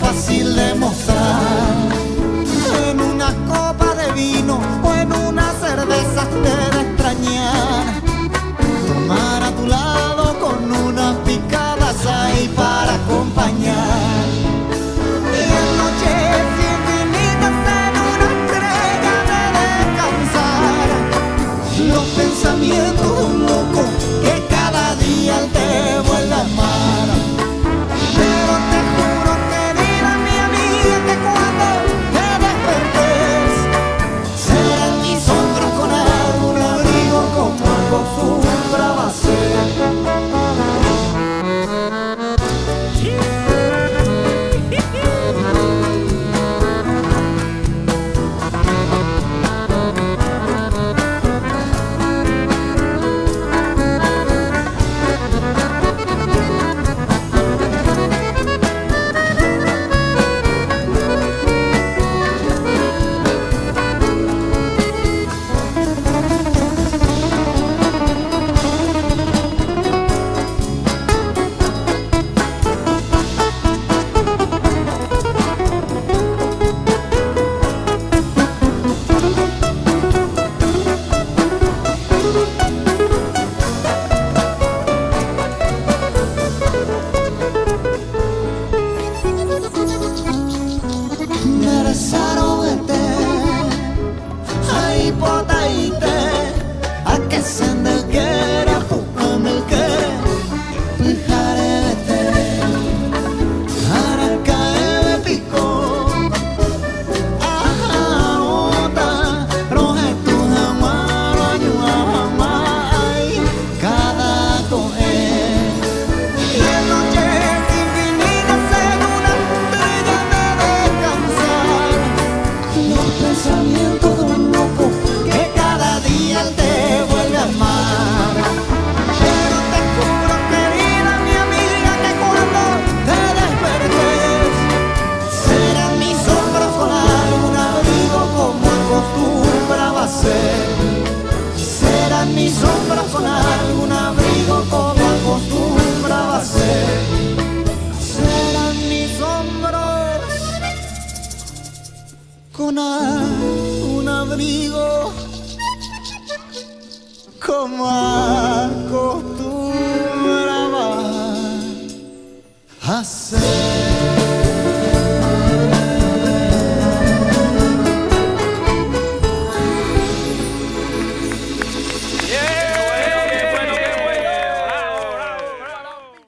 fácil demostrar. En una copa de vino o en una cerveza te de extrañar. Tomar a tu lado con unas picadas ahí para acompañar. Y en noches infinitas en una estrella de descansar. Los pensamientos de un loco que cada día él te vuelve a amar. Pero te juro, querida mi amiga, que cuando te despertes serán mis hombros con algún abrigo como acostumbraba a ser. Serán mis sombras con algún abrigo como acostumbraba a ser. Serán mis hombros con algún abrigo como acostumbraba a ser.